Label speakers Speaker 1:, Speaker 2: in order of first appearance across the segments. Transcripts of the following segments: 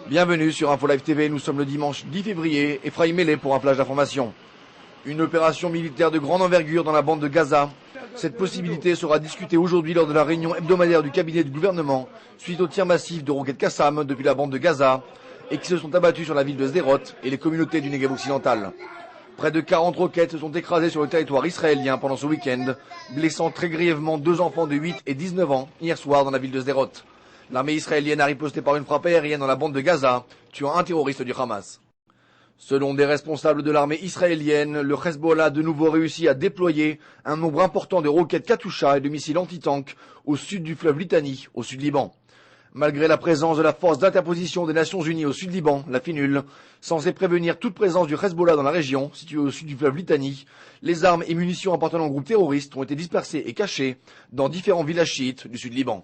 Speaker 1: Bienvenue sur Info Live TV, nous sommes le dimanche 10 février, Ephraim Mellet pour un flash d'information. Une opération militaire de grande envergure dans la bande de Gaza. Cette possibilité sera discutée aujourd'hui lors de la réunion hebdomadaire du cabinet du gouvernement, suite au tir massif de roquettes Qassam depuis la bande de Gaza, et qui se sont abattus sur la ville de Sderot et les communautés du Negev occidental. Près de 40 roquettes se sont écrasées sur le territoire israélien pendant ce week-end, blessant très grièvement 2 enfants de 8 et 19 ans hier soir dans la ville de Sderot. L'armée israélienne a riposté par une frappe aérienne dans la bande de Gaza, tuant un terroriste du Hamas. Selon des responsables de l'armée israélienne, le Hezbollah a de nouveau réussi à déployer un nombre important de roquettes Katyusha et de missiles anti-tanks au sud du fleuve Litani, au sud Liban. Malgré la présence de la force d'interposition des Nations Unies au sud Liban, la FINUL, censée prévenir toute présence du Hezbollah dans la région, située au sud du fleuve Litani, les armes et munitions appartenant au groupe terroriste ont été dispersées et cachées dans différents villages chiites du sud Liban.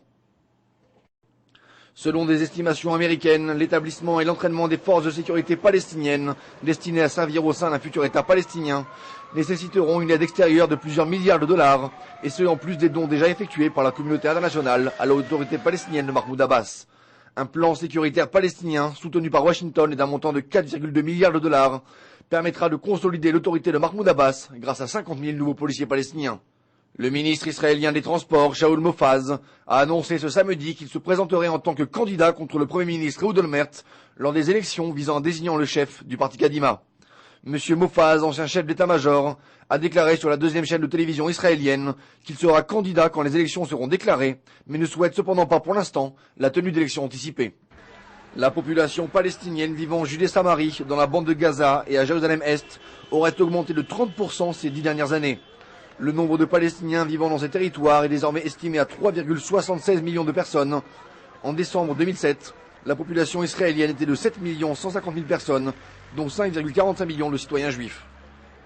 Speaker 1: Selon des estimations américaines, l'établissement et l'entraînement des forces de sécurité palestiniennes, destinées à servir au sein d'un futur État palestinien, nécessiteront une aide extérieure de plusieurs milliards de dollars, et ce en plus des dons déjà effectués par la communauté internationale à l'autorité palestinienne de Mahmoud Abbas. Un plan sécuritaire palestinien, soutenu par Washington et d'un montant de 4,2 milliards de dollars, permettra de consolider l'autorité de Mahmoud Abbas grâce à 50 000 nouveaux policiers palestiniens. Le ministre israélien des Transports, Shaul Mofaz, a annoncé ce samedi qu'il se présenterait en tant que candidat contre le Premier ministre Ehud Olmert lors des élections visant à désigner le chef du parti Kadima. Monsieur Mofaz, ancien chef d'état-major, a déclaré sur la deuxième chaîne de télévision israélienne qu'il sera candidat quand les élections seront déclarées, mais ne souhaite cependant pas pour l'instant la tenue d'élections anticipées. La population palestinienne vivant en Judée-Samarie, dans la bande de Gaza et à Jérusalem-Est, aurait augmenté de 30% ces 10 dernières années. Le nombre de Palestiniens vivant dans ces territoires est désormais estimé à 3,76 millions de personnes. En décembre 2007, la population israélienne était de 7 150 000 personnes, dont 5,45 millions de citoyens juifs.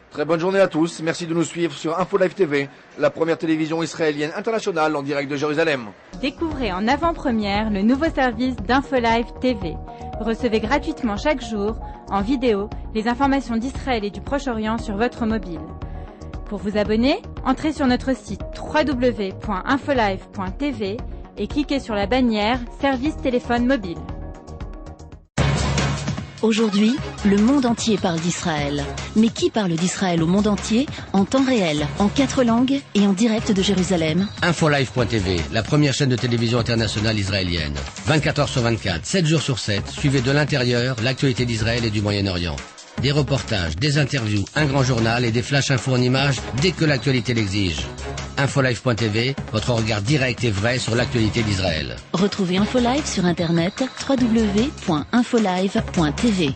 Speaker 1: Très bonne journée à tous, merci de nous suivre sur Info Live TV, la première télévision israélienne internationale en direct de Jérusalem.
Speaker 2: Découvrez en avant-première le nouveau service d'Info Live TV. Recevez gratuitement chaque jour, en vidéo, les informations d'Israël et du Proche-Orient sur votre mobile. Pour vous abonner, entrez sur notre site www.infolive.tv et cliquez sur la bannière Service téléphone mobile.
Speaker 3: Aujourd'hui, le monde entier parle d'Israël. Mais qui parle d'Israël au monde entier, en temps réel, en 4 langues et en direct de Jérusalem?
Speaker 4: Infolive.tv, la première chaîne de télévision internationale israélienne. 24 heures sur 24, 7 jours sur 7, suivez de l'intérieur l'actualité d'Israël et du Moyen-Orient. Des reportages, des interviews, un grand journal et des flash infos en images dès que l'actualité l'exige. Infolive.tv, votre regard direct et vrai sur l'actualité d'Israël.
Speaker 3: Retrouvez Infolive sur internet www.infolive.tv.